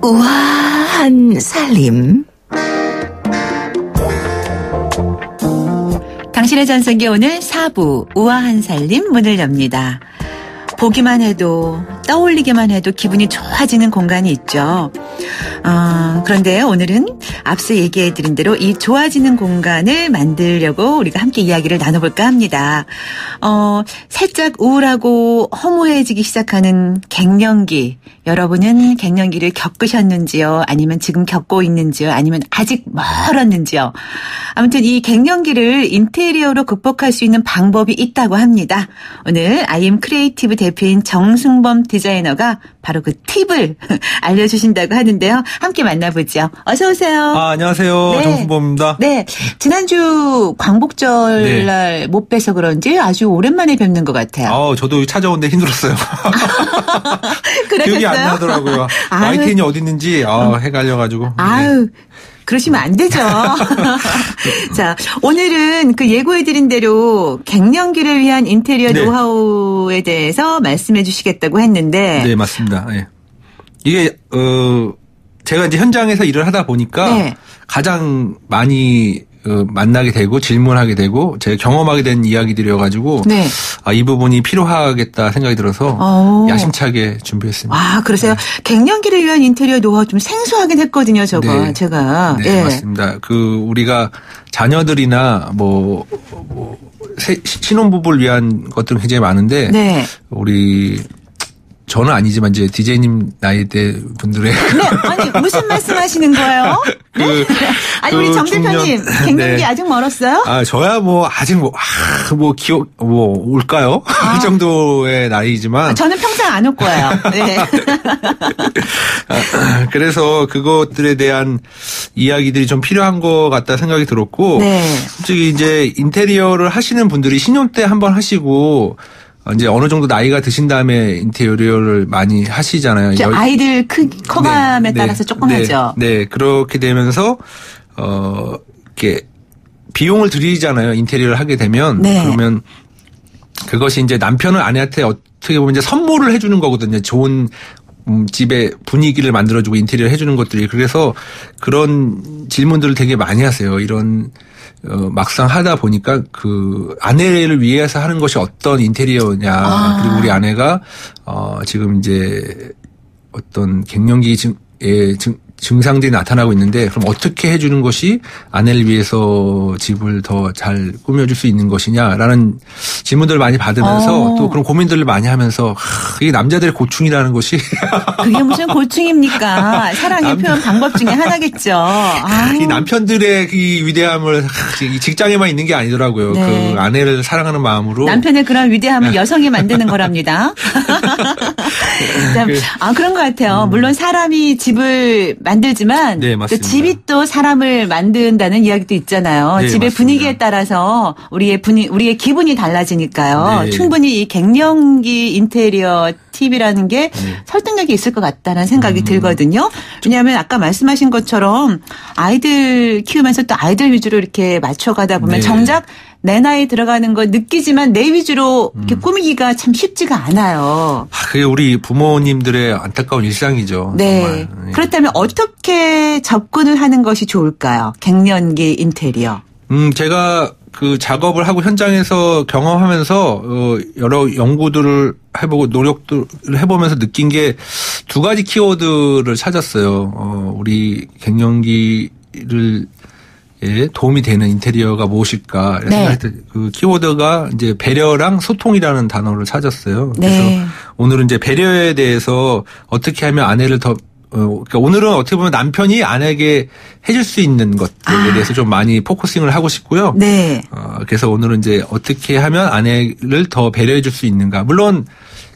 우아한 살림. 당신의 전성기 오늘 4부 우아한 살림 문을 엽니다. 보기만 해도 떠올리기만 해도 기분이 좋아지는 공간이 있죠. 그런데 오늘은 앞서 얘기해드린 대로 이 좋아지는 공간을 만들려고 우리가 함께 이야기를 나눠볼까 합니다. 살짝 우울하고 허무해지기 시작하는 갱년기. 여러분은 갱년기를 겪으셨는지요? 아니면 지금 겪고 있는지요? 아니면 아직 멀었는지요? 아무튼 이 갱년기를 인테리어로 극복할 수 있는 방법이 있다고 합니다. 오늘 아이엠 크리에이티브 대표인 정승범 디자이너가 바로 그 팁을 알려주신다고 하는데요. 함께 만나보죠. 어서 오세요. 안녕하세요. 네. 정승범입니다. 네, 지난주 광복절날 못 뵈서 그런지 아주 오랜만에 뵙는 것 같아요. 저도 찾아오는데 힘들었어요. 기억이 안 나더라고요. YTN이 어디 있는지 헷갈려가지고. 아유. 그러시면 안 되죠. 자, 오늘은 그 예고해드린 대로 갱년기를 위한 인테리어 노하우에 대해서 말씀해 주시겠다고 했는데. 네, 맞습니다. 네. 이게, 제가 이제 현장에서 일을 하다 보니까 가장 많이 만나게 되고 질문하게 되고 제가 경험하게 된 이야기들이어가지고 이 부분이 필요하겠다 생각이 들어서 야심차게 준비했습니다. 그러세요? 갱년기를 위한 인테리어 노하우 좀 생소하긴 했거든요, 제가. 네, 맞습니다. 우리가 자녀들이나 신혼부부를 위한 것들은 굉장히 많은데 저는 아니지만 이제 DJ님 나이대 분들의 아니 무슨 말씀하시는 거예요? 아니 우리 정 대표님 갱년기 아직 멀었어요? 저야 아직 기억 올까요? 그 정도의 나이지만 저는 평생 안 올 거예요. 네. 그래서 그것들에 대한 이야기들이 좀 필요한 것 같다 생각이 들었고 솔직히 이제 인테리어를 하시는 분들이 신혼 때 한번 하시고 이제 어느 정도 나이가 드신 다음에 인테리어를 많이 하시잖아요. 아이들 커감에 따라서 조금 하죠. 네, 그렇게 되면서 이렇게 비용을 들이잖아요. 인테리어를 하게 되면 그러면 그것이 이제 남편은 아내한테 어떻게 보면 이제 선물을 해주는 거거든요. 좋은 집의 분위기를 만들어주고 인테리어 해주는 것들이. 그래서 그런 질문들을 되게 많이 하세요. 이런 막상 하다 보니까 그 아내를 위해서 하는 것이 어떤 인테리어냐. 그리고 우리 아내가 지금 이제 어떤 갱년기 증상들이 나타나고 있는데 그럼 어떻게 해주는 것이 아내를 위해서 집을 더 잘 꾸며줄 수 있는 것이냐라는 질문들을 많이 받으면서 또 그런 고민들을 많이 하면서 이게 남자들의 고충이라는 것이 그게 무슨 고충입니까? 사랑의 표현 방법 중에 하나겠죠. 이 남편들의 이 위대함을 이 직장에만 있는 게 아니더라고요. 그 아내를 사랑하는 마음으로 남편의 그런 위대함을 여성이 만드는 거랍니다. 그런 것 같아요. 물론 사람이 집을 만들지만 또 집이 또 사람을 만든다는 이야기도 있잖아요. 집의 맞습니다. 분위기에 따라서 우리의 기분이 달라지니까요. 충분히 이 갱년기 인테리어 팁이라는 게 설득력이 있을 것 같다는 생각이 들거든요. 왜냐하면 아까 말씀하신 것처럼 아이들 키우면서 또 아이들 위주로 이렇게 맞춰가다 보면 정작 내 나이 들어가는 거 느끼지만 내 위주로 이렇게 꾸미기가 참 쉽지가 않아요. 그게 우리 부모님들의 안타까운 일상이죠. 네. 정말. 그렇다면 어떻게 접근을 하는 것이 좋을까요? 갱년기 인테리어. 제가 그 작업을 하고 현장에서 경험하면서 여러 연구들을 해보고 노력들을 해보면서 느낀 게 두 가지 키워드를 찾았어요. 우리 갱년기를 도움이 되는 인테리어가 무엇일까 생각할 때 그 키워드가 이제 배려랑 소통이라는 단어를 찾았어요. 그래서 오늘은 이제 배려에 대해서 어떻게 하면 아내를 더 그러니까 오늘은 어떻게 보면 남편이 아내에게 해줄 수 있는 것들에 대해서 좀 많이 포커싱을 하고 싶고요. 그래서 오늘은 이제 어떻게 하면 아내를 더 배려해 줄 수 있는가. 물론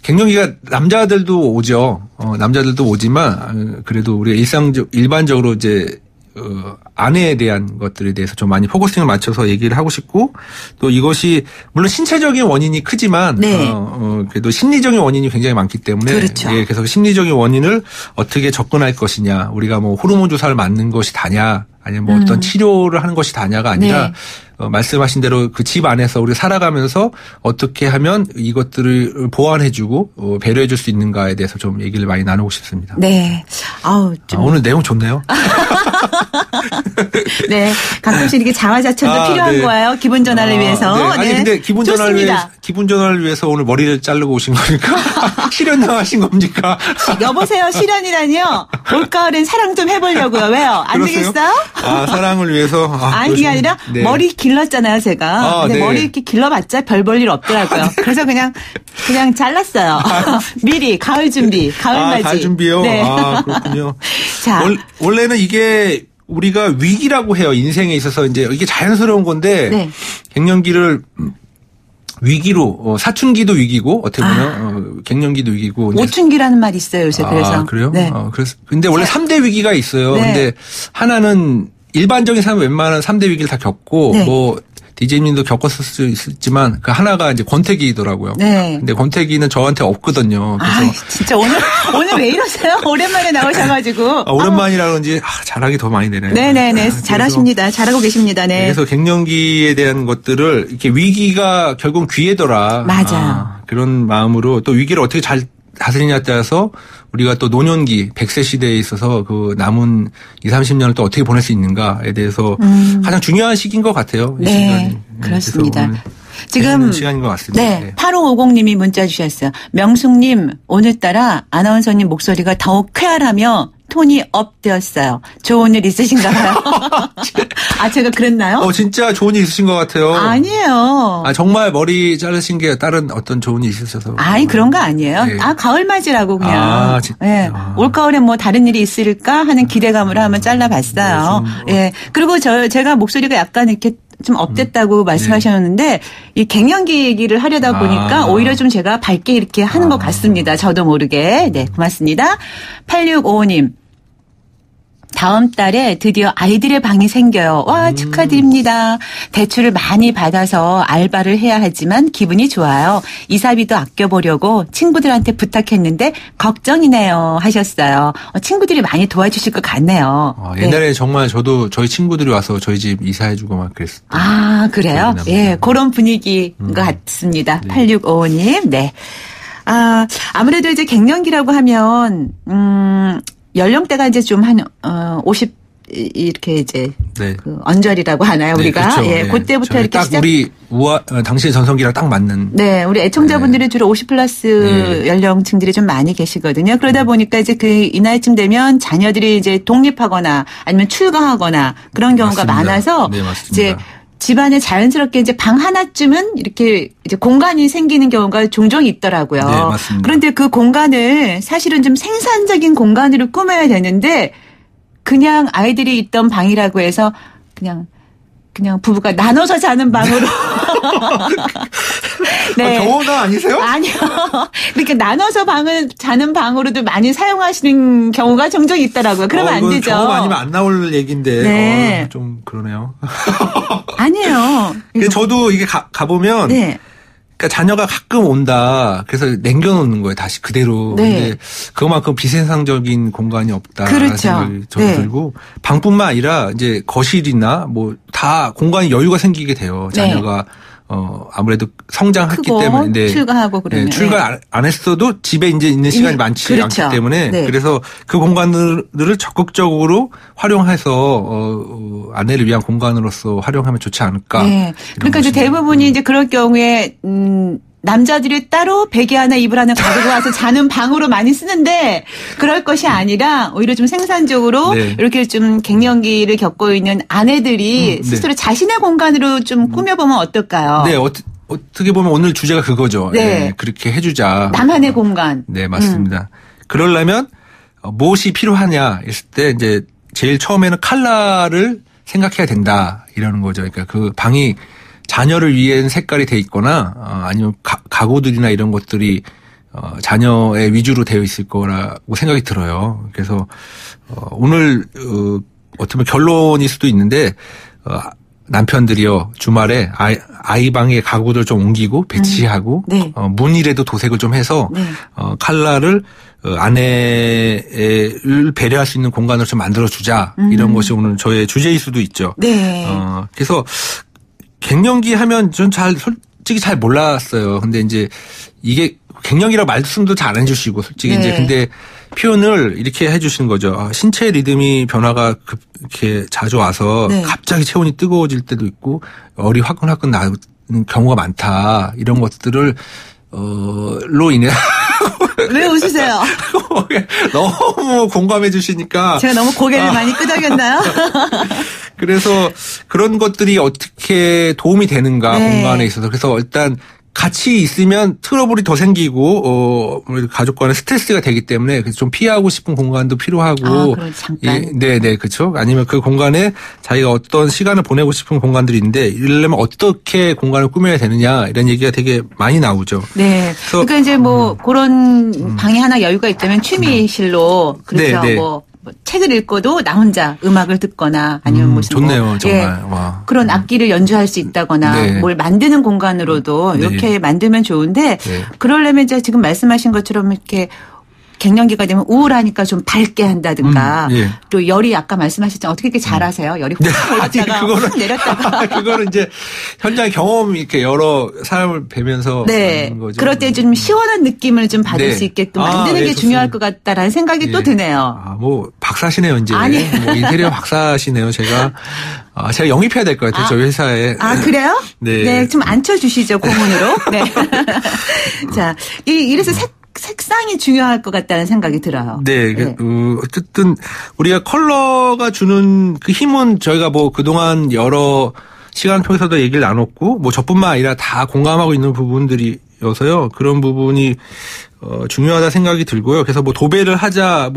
갱년기가 남자들도 오죠. 남자들도 오지만 그래도 우리가 일반적으로 이제 아내에 대한 것들에 대해서 좀 많이 포커싱을 맞춰서 얘기를 하고 싶고 또 이것이 물론 신체적인 원인이 크지만 네. 그래도 심리적인 원인이 굉장히 많기 때문에 그렇죠. 예, 그래서 심리적인 원인을 어떻게 접근할 것이냐 우리가 뭐 호르몬 주사를 맞는 것이 다냐 아니면 뭐 어떤 치료를 하는 것이 다냐가 아니라 네. 말씀하신 대로 그 집 안에서 우리 살아가면서 어떻게 하면 이것들을 보완해주고 배려해줄 수 있는가에 대해서 좀 얘기를 많이 나누고 싶습니다. 네. 아우 오늘 내용 좋네요. 네. 가끔씩 이렇게 자화자찬도 필요한 네. 거예요. 기분 전환을 위해서. 네. 아니 네. 근데 기분 전환을 위해서 오늘 머리를 자르고 오신 겁니까? 실현 당하신 겁니까? 여보세요. 실현이라니요. 올가을엔 사랑 좀 해보려고요. 왜요? 안 그러세요? 되겠어요? 사랑을 위해서. 아니 그게 아니라 네. 머리 길렀잖아요, 제가. 근데 네. 머리 이렇게 길러봤자 별 볼 일 없더라고요. 그래서 그냥 잘랐어요. 미리 가을 준비, 가을맞이. 가을 준비요? 네. 그렇군요. 자. 원래는 이게 우리가 위기라고 해요. 인생에 있어서 이제 이게 자연스러운 건데 네. 갱년기를 위기로 사춘기도 위기고 어떻게 보면 갱년기도 위기고 오춘기라는 말이 있어요, 요새. 그래서. 그래요? 네. 그래서 근데 원래 3대 위기가 있어요. 네. 근데 하나는 일반적인 사람 웬만한 3대 위기를 다 겪고 네. 뭐 DJ님도 겪었을 수 있지만 그 하나가 이제 권태기더라고요. 네. 근데 권태기는 저한테 없거든요. 그래서 진짜 오늘 왜 이러세요? 오랜만에 나오셔가지고. 오랜만이라 그런지 잘하기 더 많이 되네요. 네네네. 잘하십니다. 잘하고 계십니다. 네. 그래서 갱년기에 대한 것들을 이렇게 위기가 결국 기회더라. 맞아요. 그런 마음으로 또 위기를 어떻게 잘 다스리냐에 따라서 우리가 또 노년기 100세 시대에 있어서 그 남은 20, 30년을 또 어떻게 보낼 수 있는가에 대해서 가장 중요한 시기인 것 같아요. 이 네, 시간이. 그렇습니다. 지금 시간인 것 같습니다. 네, 8550님이 문자 주셨어요. 명숙님 오늘따라 아나운서님 목소리가 더욱 쾌활하며 톤이 업되었어요. 좋은 일 있으신가 봐요. 제가 그랬나요? 진짜 좋은 일 있으신 것 같아요. 아니에요. 정말 머리 자르신 게 다른 어떤 좋은 일 있으셔서. 그런 거 아니에요. 네. 가을맞이라고 그냥. 네. 올가을에 뭐 다른 일이 있을까 하는 기대감으로 한번 잘라봤어요. 예. 그리고 제가 목소리가 약간 이렇게 좀 업됐다고 말씀하셨는데 이 갱년기 얘기를 하려다 보니까 오히려 좀 제가 밝게 이렇게 하는 것 같습니다. 저도 모르게. 네, 고맙습니다. 8655님. 다음 달에 드디어 아이들의 방이 생겨요. 와, 축하드립니다. 대출을 많이 받아서 알바를 해야 하지만 기분이 좋아요. 이사비도 아껴보려고 친구들한테 부탁했는데 걱정이네요 하셨어요. 친구들이 많이 도와주실 것 같네요. 옛날에 정말 저도 저희 친구들이 와서 저희 집 이사해주고 막 그랬어요. 그래요? 예, 그런 분위기인 것 같습니다. 네. 8655님. 네. 아무래도 이제 갱년기라고 하면, 연령대가 이제 좀 50 이렇게 이제 네. 그 언저리라고 하나요 우리가? 그렇죠. 예, 그때부터 이렇게 딱 우리 당시의 전성기랑 딱 맞는. 네, 우리 애청자분들이 주로 50 플러스 연령층들이 좀 많이 계시거든요. 그러다 보니까 이제 이 나이쯤 되면 자녀들이 이제 독립하거나 아니면 출가하거나 그런 경우가 맞습니다. 많아서 네, 맞습니다. 이제 집안에 자연스럽게 이제 방 하나쯤은 이렇게 이제 공간이 생기는 경우가 종종 있더라고요. 네, 맞습니다. 그런데 그 공간을 사실은 좀 생산적인 공간으로 꾸며야 되는데 그냥 아이들이 있던 방이라고 해서 그냥 부부가 나눠서 자는 방으로. 네. 경호가 아니세요? 아니요. 그러니까 나눠서 자는 방으로도 많이 사용하시는 경우가 종종 있더라고요. 그러면 안 되죠. 경호가 아니면 안 나올 얘기인데. 네. 좀 그러네요. 아니에요. 근데 저도 이게 가보면. 네. 그러니까 자녀가 가끔 온다. 그래서 남겨놓는 거예요. 다시 그대로. 네. 근데 그만큼 비생산적인 공간이 없다. 그렇죠. 생각이 저도 들고 방뿐만 아니라 이제 거실이나 뭐 다 공간이 여유가 생기게 돼요. 자녀가 아무래도 성장했기 때문에 출가하고 그러면 출가 안 했어도 집에 이제 있는 시간이 많지 않기 때문에 그래서 그 공간들을 적극적으로 활용해서 아내를 위한 공간으로서 활용하면 좋지 않을까. 네. 그러니까 이제 대부분이 이제 그럴 경우에 남자들이 따로 베개 하나 이불 하나 가지고 와서 자는 방으로 많이 쓰는데 그럴 것이 아니라 오히려 좀 생산적으로 이렇게 좀 갱년기를 겪고 있는 아내들이 스스로 자신의 공간으로 좀 꾸며보면 어떨까요? 네. 어떻게 보면 오늘 주제가 그거죠. 네. 그렇게 해주자. 나만의 공간. 네, 맞습니다. 그러려면 무엇이 필요하냐 했을 때 이제 제일 처음에는 컬러를 생각해야 된다 이러는 거죠. 그러니까 그 방이 자녀를 위한 색깔이 돼 있거나 아니면 가구들이나 이런 것들이 자녀의 위주로 되어 있을 거라고 생각이 들어요. 그래서 오늘 어떻게 보면 결론일 수도 있는데 남편들이요 주말에 아이 방에 가구들 좀 옮기고 배치하고 네. 문이라도 도색을 좀 해서 네. 칼라를 아내를 배려할 수 있는 공간을 좀 만들어주자 이런 것이 오늘 저의 주제일 수도 있죠. 네. 그래서 갱년기 하면 전 솔직히 잘 몰랐어요. 근데 이제 이게 갱년기라고 말씀도 잘 안 해주시고 솔직히 네. 이제 근데 표현을 이렇게 해주시는 거죠. 신체 리듬이 변화가 이렇게 자주 와서 네. 갑자기 체온이 뜨거워질 때도 있고 열이 화끈화끈 나는 경우가 많다. 이런 것들을 로 인해 왜 웃으세요? 너무 공감해 주시니까 제가 너무 고개를 많이 끄덕였나요? 그래서 그런 것들이 어떻게 도움이 되는가 네. 공간에 있어서 그래서 일단 같이 있으면 트러블이 더 생기고 가족 간의 스트레스가 되기 때문에 그래서 좀 피하고 싶은 공간도 필요하고 그럼 잠깐. 네, 그렇죠. 아니면 그 공간에 자기가 어떤 시간을 보내고 싶은 공간들이 있는데 이러려면 어떻게 공간을 꾸며야 되느냐 이런 얘기가 되게 많이 나오죠. 네. 그러니까 이제 뭐 그런 방에 하나 여유가 있다면 취미실로 그렇죠. 네. 뭐 책을 읽고도 나 혼자 음악을 듣거나 아니면 무슨 좋네요, 정말. 예, 와. 그런 악기를 연주할 수 있다거나 네. 뭘 만드는 공간으로도 이렇게 네. 만들면 좋은데 네. 그러려면 이제 지금 말씀하신 것처럼 이렇게 갱년기가 되면 우울하니까 좀 밝게 한다든가 예. 또 열이 아까 말씀하셨잖아요. 어떻게 이렇게 잘하세요? 열이 확 올랐다가 확 내렸다가. 그거는 이제 현장 경험 이렇게 여러 사람을 뵈면서 네. 하는 거죠. 그럴 때 좀 시원한 느낌을 좀 받을 네. 수 있게끔 만드는 게 좋습니다. 중요할 것 같다라는 생각이 또 드네요. 뭐 박사시네요 이제. 아니. 뭐 인테리어 박사시네요. 제가 영입해야 될 것 같아요. 저희 회사에. 그래요? 네. 네, 좀 앉혀주시죠 고문으로. 네. 자, 이래서 색상이 중요할 것 같다는 생각이 들어요. 네. 네. 어쨌든 우리가 컬러가 주는 그 힘은 저희가 뭐 그동안 여러 시간 통해서도 얘기를 나눴고 뭐 저뿐만 아니라 다 공감하고 있는 부분들이어서요. 그런 부분이 중요하다 생각이 들고요. 그래서 뭐 도배를 하자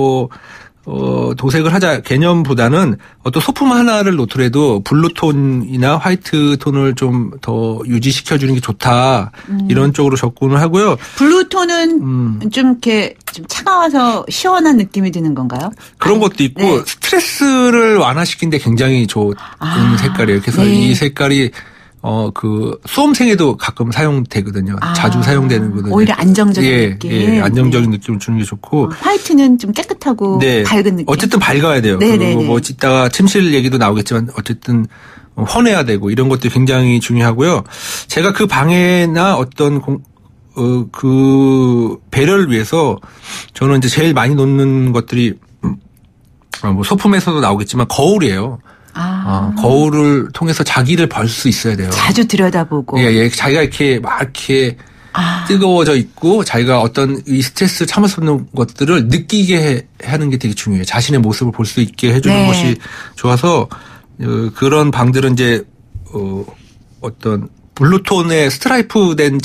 도색을 하자 개념보다는 어떤 소품 하나를 놓더라도 블루톤이나 화이트 톤을 좀 더 유지시켜주는 게 좋다. 이런 쪽으로 접근을 하고요. 블루톤은 좀 이렇게 좀 차가워서 시원한 느낌이 드는 건가요? 그런 것도 있고 네. 스트레스를 완화시키는데 굉장히 좋은 색깔이에요. 그래서 네. 이 색깔이 수험생에도 가끔 사용되거든요. 자주 사용되는거든요. 오히려 안정적인 느낌. 예, 안정적인 느낌을 주는 게 좋고. 화이트는 좀 깨끗하고 밝은 느낌. 어쨌든 밝아야 돼요. 그리고 뭐 이따가 침실 얘기도 나오겠지만 어쨌든 환해야 되고 이런 것들이 굉장히 중요하고요. 제가 그 방에나 어떤 그 배려를 위해서 저는 이제 제일 많이 놓는 것들이 뭐 소품에서도 나오겠지만 거울이에요. 거울을 통해서 자기를 볼 수 있어야 돼요. 자주 들여다보고. 예. 자기가 이렇게 뜨거워져 있고 자기가 어떤 이 스트레스를 참을 수 없는 것들을 느끼게 하는 게 되게 중요해요. 자신의 모습을 볼 수 있게 해주는 것이 좋아서 그런 방들은 이제 어떤 블루톤의 스트라이프된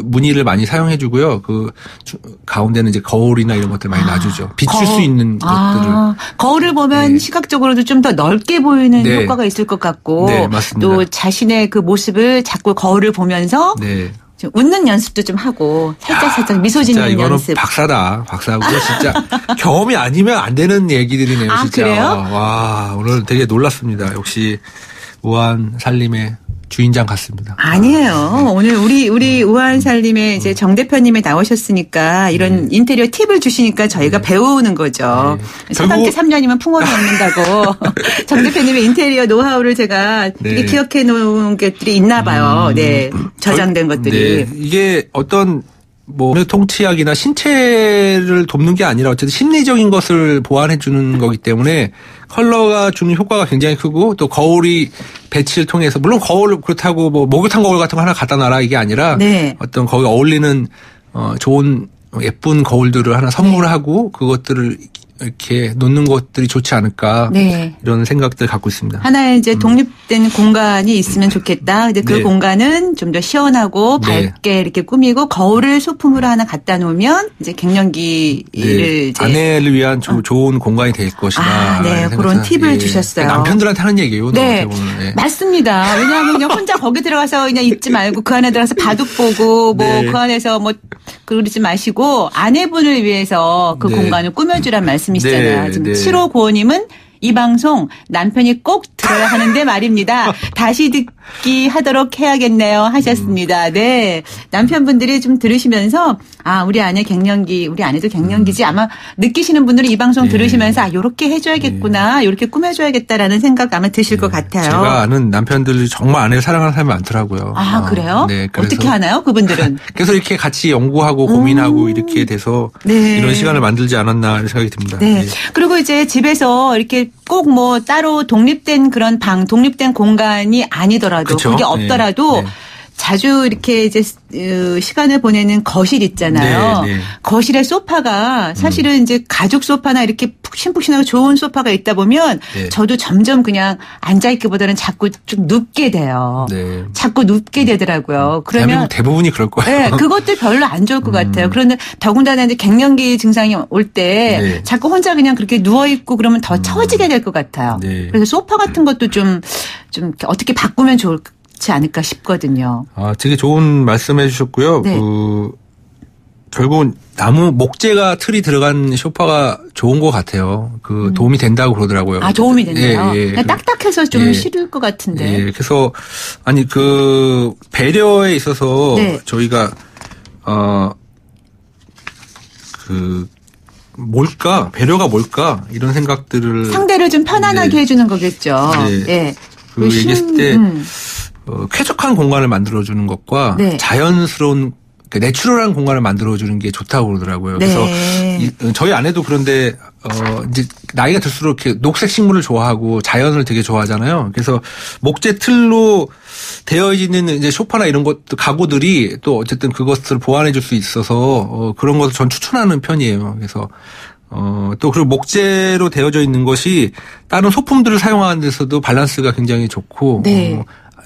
무늬를 많이 사용해주고요. 그 가운데는 이제 거울이나 이런 것들 많이 놔주죠. 비출 수 있는 것들을. 거울을 보면 시각적으로도 좀 더 넓게 보이는 효과가 있을 것 같고, 네, 맞습니다. 또 자신의 그 모습을 자꾸 거울을 보면서 좀 웃는 연습도 좀 하고 살짝 미소 짓는 이거는 연습. 박사고 진짜 경험이 아니면 안 되는 얘기들이네요. 진짜. 그래요? 와 오늘 되게 놀랐습니다. 역시 우아한 살림의 주인장 같습니다. 아니에요. 오늘 우리 우아한살림의 이제 정 대표님이 나오셨으니까 이런 인테리어 팁을 주시니까 저희가 배우는 거죠. 서당계 3년이면 풍어를 얻는다고. 정 대표님의 인테리어 노하우를 제가 이렇게 기억해 놓은 것들이 있나 봐요. 네. 저장된 것들이. 네. 이게 어떤 통치학이나 신체를 돕는 게 아니라 어쨌든 심리적인 것을 보완해 주는 거기 때문에 컬러가 주는 효과가 굉장히 크고 또 거울이 배치를 통해서 물론 거울 그렇다고 목욕탕 거울 같은 거 하나 갖다 놔라 이게 아니라 어떤 거기 어울리는 좋은 예쁜 거울들을 하나 선물하고 그것들을 이렇게 놓는 것들이 좋지 않을까 이런 생각들 갖고 있습니다. 하나의 이제 독립된 공간이 있으면 좋겠다. 근데 그 공간은 좀 더 시원하고 밝게 이렇게 꾸미고 거울을 소품으로 하나 갖다 놓으면 이제 갱년기를 이제 아내를 위한 좋은 공간이 될 것이다. 그런 팁을 주셨어요. 남편들한테 하는 얘기예요. 네, 맞습니다. 왜냐하면 그냥 혼자 거기 들어가서 그냥 있지 말고 그 안에 들어가서 바둑 보고 그 안에서 그러지 마시고 아내분을 위해서 그 공간을 꾸며주란 말씀이시잖아요. 지금 7호 고원님은 이 방송 남편이 꼭 들어야 하는데 말입니다. 다시 듣기 하도록 해야겠네요 하셨습니다. 네. 남편분들이 좀 들으시면서 우리 아내 갱년기, 우리 아내도 갱년기지 아마 느끼시는 분들은 이 방송 들으시면서 요렇게 해줘야겠구나, 요렇게 꾸며줘야겠다라는 생각 아마 드실 것 같아요. 제가 아는 남편들이 정말 아내를 사랑하는 사람이 많더라고요. 그래요? 네. 어떻게 하나요, 그분들은? 그래서 이렇게 같이 연구하고 고민하고 이렇게 돼서 이런 시간을 만들지 않았나 이런 생각이 듭니다. 네. 그리고 이제 집에서 이렇게 꼭 뭐 따로 독립된 그런 독립된 공간이 아니더라도 그게 없더라도 자주 이렇게 이제 시간을 보내는 거실 있잖아요. 네, 네. 거실에 소파가 사실은 이제 가죽 소파나 이렇게 푹신푹신하고 좋은 소파가 있다 보면 저도 점점 그냥 앉아있기보다는 자꾸 좀 눕게 돼요. 네. 자꾸 눕게 되더라고요. 그러면 대부분이 그럴 거예요. 네, 그것도 별로 안 좋을 것 같아요. 그런데 더군다나 이제 갱년기 증상이 올 때 자꾸 혼자 그냥 그렇게 누워있고 그러면 더 처지게 될 것 같아요. 네. 그래서 소파 같은 것도 좀 어떻게 바꾸면 좋지 않을까 싶거든요. 되게 좋은 말씀해 주셨고요. 네. 결국은 나무 목재가 틀이 들어간 소파가 좋은 것 같아요. 도움이 된다고 그러더라고요. 도움이 된대요. 딱딱해서 좀 싫을 것 같은데. 그래서 배려에 있어서 저희가 배려가 뭘까 이런 생각들을 상대를 좀 편안하게 해주는 거겠죠. 얘기했을 때 쾌적한 공간을 만들어주는 것과 자연스러운 내추럴한 공간을 만들어주는 게 좋다고 그러더라고요. 그래서 저희 아내도 그런데 이제 나이가 들수록 이렇게 녹색 식물을 좋아하고 자연을 되게 좋아하잖아요. 그래서 목재 틀로 되어 있는 이제 소파나 이런 것도 가구들이 또 어쨌든 그것을 보완해 줄 수 있어서 그런 것을 전 추천하는 편이에요. 그래서 또 그리고 목재로 되어져 있는 것이 다른 소품들을 사용하는 데서도 밸런스가 굉장히 좋고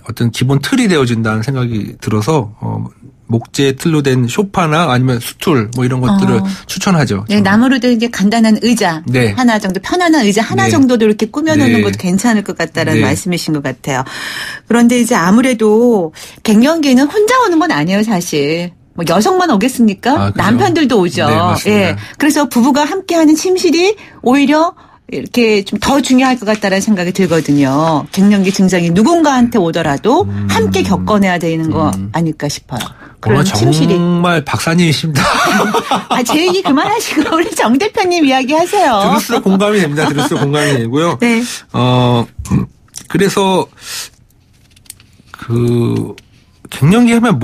어떤 기본 틀이 되어진다는 생각이 들어서 목재 틀로 된 소파나 아니면 스툴 뭐 이런 것들을 추천하죠. 네, 나무로 된 이제 간단한 의자 하나 정도, 편안한 의자 하나 정도도 이렇게 꾸며놓는 것도 괜찮을 것 같다라는 말씀이신 것 같아요. 그런데 이제 아무래도 갱년기는 혼자 오는 건 아니에요, 사실. 뭐 여성만 오겠습니까? 남편들도 오죠. 네, 맞습니다. 그래서 부부가 함께하는 침실이 오히려 이렇게 좀 더 중요할 것 같다라는 생각이 들거든요. 갱년기 증상이 누군가한테 오더라도 함께 겪어내야 되는 거 아닐까 싶어요. 그런 침실이. 정말 박사님이십니다. 제 얘기 그만하시고 우리 정 대표님 이야기 하세요. 들을수록 공감이 됩니다. 들을수록 공감이 되고요. 네. 그래서 갱년기 하면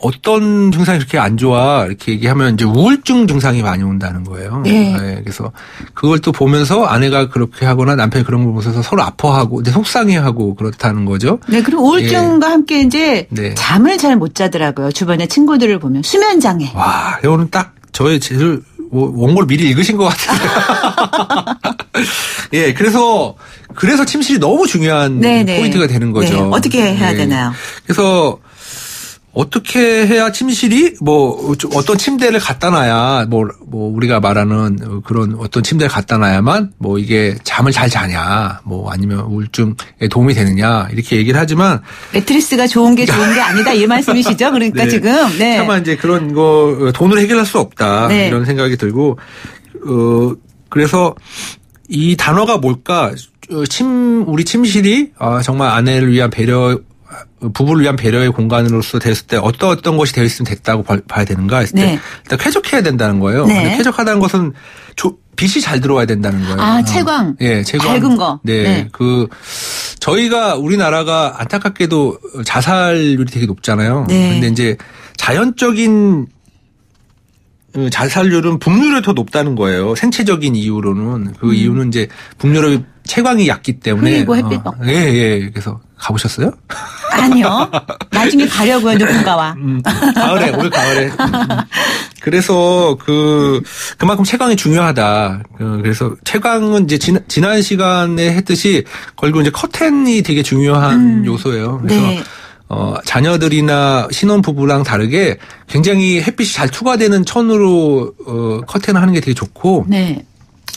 어떤 증상이 그렇게 안 좋아 이렇게 얘기하면 이제 우울증 증상이 많이 온다는 거예요. 그래서 그걸 또 보면서 아내가 그렇게 하거나 남편이 그런 걸 보면서 서로 아파하고 이제 속상해하고 그렇다는 거죠. 네, 그리고 우울증과 함께 이제 잠을 잘 못 자더라고요. 주변에 친구들을 보면 수면 장애. 와, 이거는 딱 저의 제일 원고를 미리 읽으신 것 같은데요. 그래서 침실이 너무 중요한 포인트가 되는 거죠. 어떻게 해야 되나요? 그래서 어떻게 해야 침실이 어떤 침대를 갖다 놔야 우리가 말하는 그런 어떤 침대를 갖다 놔야만 이게 잠을 잘 자냐 아니면 우울증에 도움이 되느냐 이렇게 얘기를 하지만 매트리스가 좋은 게 아니다 이 말씀이시죠? 그러니까 지금 차마 이제 그런 거 돈으로 해결할 수 없다 이런 생각이 들고 그래서 이 단어가 뭘까? 우리 침실이 정말 아내를 위한 부부를 위한 배려의 공간으로서 됐을 때 어떤 것이 되어 있으면 됐다고 봐야 되는가 했을 때 일단 쾌적해야 된다는 거예요. 근데 쾌적하다는 것은 빛이 잘 들어와야 된다는 거예요. 채광. 채광. 밝은 거. 저희가 우리나라가 안타깝게도 자살률이 되게 높잖아요. 근데 이제 자연적인 자살률은 북유럽이 더 높다는 거예요. 생체적인 이유로는. 그 이유는 이제 북유럽이 채광이 얕기 때문에. 그리고 햇빛 먹고. 그래서 가보셨어요? 아니요. 나중에 가려고요, 누군가와. 올 가을에. 그래서 그만큼 채광이 중요하다. 그래서 채광은 이제 지난 시간에 했듯이 결국 이제 커튼이 되게 중요한 요소예요. 그래서 자녀들이나 신혼부부랑 다르게 굉장히 햇빛이 잘 투과되는 천으로 커튼을 하는 게 되게 좋고.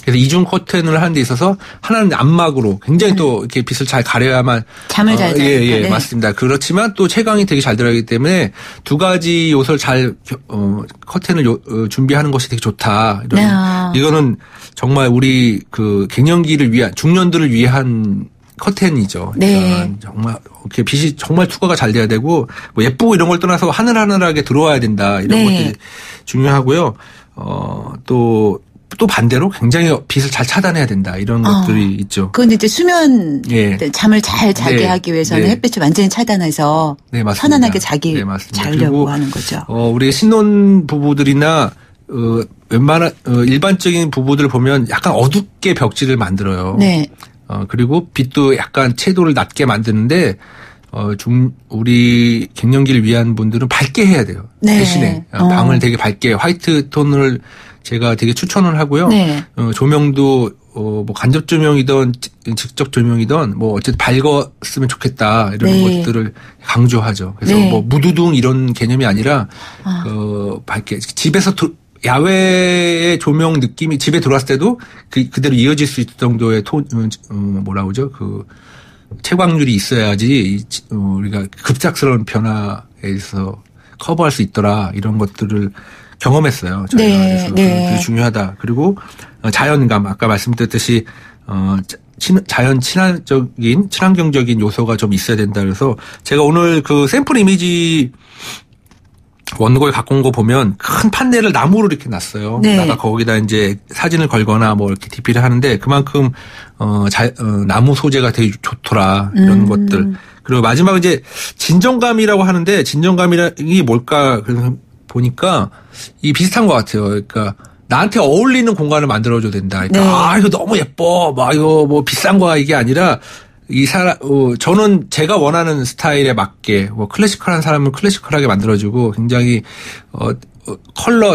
그래서 이중 커튼을 하는 데 있어서 하나는 안막으로 굉장히 또 이렇게 빛을 잘 가려야만 잠을 잘 자니까. 예, 네. 맞습니다. 그렇지만 또 채광이 되게 잘 들어가기 때문에 두 가지 요소를 잘 커튼을 준비하는 것이 되게 좋다. 이거는 정말 우리 그 갱년기를 위한 중년들을 위한 커튼이죠. 네. 정말 이렇게 빛이 정말 투과가 잘 돼야 되고 뭐 예쁘고 이런 걸 떠나서 하늘하늘하게 들어와야 된다. 이런 것들이 중요하고요. 또 반대로 굉장히 빛을 잘 차단해야 된다. 이런 것들이 있죠. 그건 이제 수면 잠을 잘 자게 하기 위해서는 햇빛을 완전히 차단해서 편안하게 자기 자려고 하는 거죠. 우리 신혼 부부들이나 웬만한 일반적인 부부들 보면 약간 어둡게 벽지를 만들어요. 네. 그리고 빛도 약간 채도를 낮게 만드는데 우리 갱년기를 위한 분들은 밝게 해야 돼요. 네. 대신에 방을 되게 밝게 화이트 톤을 제가 되게 추천을 하고요. 네. 조명도 뭐 간접 조명이든 직접 조명이든 뭐 어쨌든 밝았으면 좋겠다 이런 것들을 강조하죠. 그래서 뭐 무드등 이런 개념이 아니라 밝게 집에서 야외의 조명 느낌이 집에 들어왔을 때도 그대로 이어질 수 있을 정도의 뭐라 그러죠? 그 채광률이 있어야지 우리가 급작스러운 변화에서 커버할 수 있더라. 이런 것들을 경험했어요. 저희가. 그래서 그게 중요하다. 그리고 자연감 아까 말씀드렸듯이 자연 친환경적인 요소가 좀 있어야 된다. 그래서 제가 오늘 그 샘플 이미지 원고에 갖고 온 거 보면 큰 판넬을 나무로 이렇게 놨어요. 나가 거기다 이제 사진을 걸거나 뭐 이렇게 DP를 하는데 그만큼 나무 소재가 되게 좋더라 이런 것들. 그리고 마지막 이제 진정감이라고 하는데 진정감이 뭘까 그래서 보니까 이 비슷한 것 같아요. 그러니까 나한테 어울리는 공간을 만들어줘야 된다. 그러니까 이거 너무 예뻐, 막 이거 뭐 비싼 거야 이게 아니라. 저는 제가 원하는 스타일에 맞게, 뭐, 클래시컬한 사람은 클래시컬하게 만들어주고, 굉장히,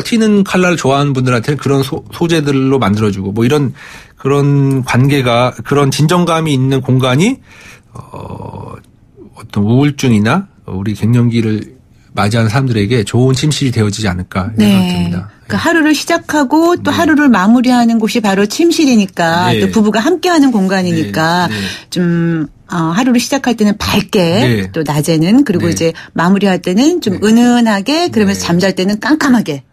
튀는 컬러를 좋아하는 분들한테는 그런 소재들로 만들어주고, 뭐, 그런 관계가, 그런 진정감이 있는 공간이, 어떤 우울증이나 우리 갱년기를 맞이하는 사람들에게 좋은 침실이 되어지지 않을까, 이런 생각이 듭니다. 그러니까 하루를 시작하고 또 하루를 마무리하는 곳이 바로 침실이니까 또 부부가 함께하는 공간이니까 좀 하루를 시작할 때는 밝게 또 낮에는 그리고 이제 마무리할 때는 좀 은은하게 그러면서 잠잘 때는 깜깜하게.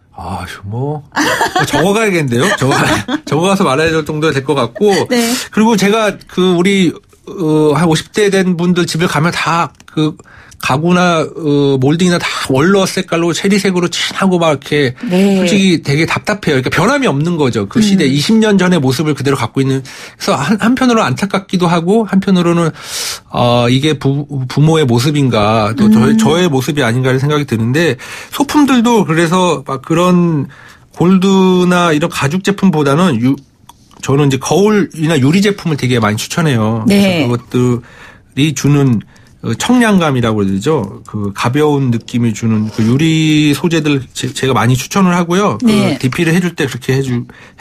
적어가야겠는데요? 적어가서 말해야 될 정도가 될 것 같고. 그리고 제가 우리 한 50대 된 분들 집을 가면 다 가구나 몰딩이나 다 원로 색깔로 체리색으로 칠하고 막 이렇게 솔직히 되게 답답해요. 그러니까 변함이 없는 거죠. 그 시대 20년 전의 모습을 그대로 갖고 있는. 그래서 한편으로는 안타깝기도 하고 한편으로는 이게 부모의 모습인가 또 저의 모습이 아닌가라는 생각이 드는데 소품들도 그래서 막 그런 골드나 이런 가죽 제품보다는 저는 이제 거울이나 유리 제품을 되게 많이 추천해요. 그래서 그것들이 주는 청량감이라고 그러죠. 그 가벼운 느낌이 주는 그 유리 소재들 제가 많이 추천을 하고요. 그 DP를 해줄 때 그렇게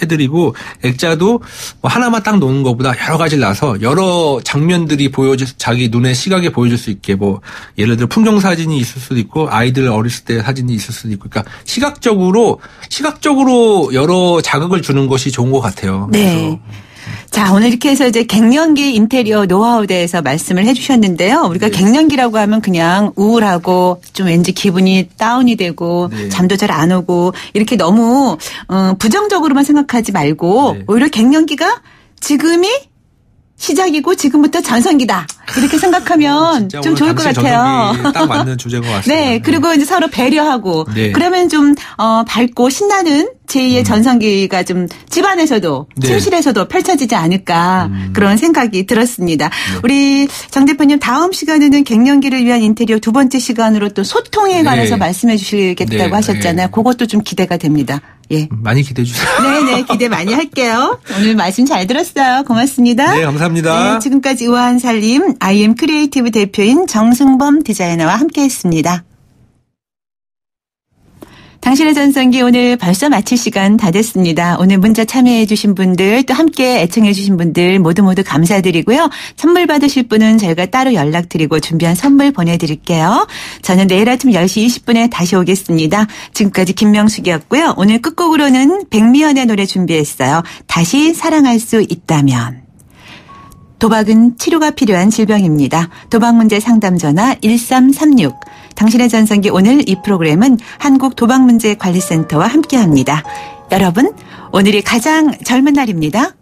해드리고 액자도 뭐 하나만 딱 놓는 것보다 여러 가지를 놔서 여러 장면들이 자기 눈에 시각에 보여줄 수 있게 뭐 예를 들어 풍경 사진이 있을 수도 있고 아이들 어렸을 때 사진이 있을 수도 있고 그러니까 시각적으로 여러 자극을 주는 것이 좋은 것 같아요. 그래서 자, 오늘 이렇게 해서 이제 갱년기 인테리어 노하우에 대해서 말씀을 해주셨는데요. 우리가 갱년기라고 하면 그냥 우울하고 좀 왠지 기분이 다운이 되고 잠도 잘 안 오고 이렇게 너무 부정적으로만 생각하지 말고 오히려 갱년기가 지금이 시작이고 지금부터 전성기다. 이렇게 생각하면 좀 좋을 것 같아요. 딱 맞는 주제인 것 같습니다. 그리고 이제 서로 배려하고 그러면 좀 밝고 신나는 제2의 전성기가 좀 집안에서도 침실에서도 펼쳐지지 않을까 그런 생각이 들었습니다. 우리 장 대표님 다음 시간에는 갱년기를 위한 인테리어 두 번째 시간으로 또 소통에 관해서 말씀해 주시겠다고 하셨잖아요. 그것도 좀 기대가 됩니다. 많이 기대해 주세요. 네네, 기대 많이 할게요. 오늘 말씀 잘 들었어요. 고맙습니다. 네, 감사합니다. 지금까지 우아한 살림 IM 크리에이티브 대표인 정승범 디자이너와 함께했습니다. 당신의 전성기 오늘 벌써 마칠 시간 다 됐습니다. 오늘 문자 참여해 주신 분들 또 함께 애청해 주신 분들 모두 감사드리고요. 선물 받으실 분은 저희가 따로 연락드리고 준비한 선물 보내드릴게요. 저는 내일 아침 10시 20분에 다시 오겠습니다. 지금까지 김명숙이었고요. 오늘 끝곡으로는 백미연의 노래 준비했어요. 다시 사랑할 수 있다면. 도박은 치료가 필요한 질병입니다. 도박문제 상담전화 1336. 당신의 전성기 오늘 이 프로그램은 한국도박문제관리센터와 함께합니다. 여러분, 오늘이 가장 젊은 날입니다.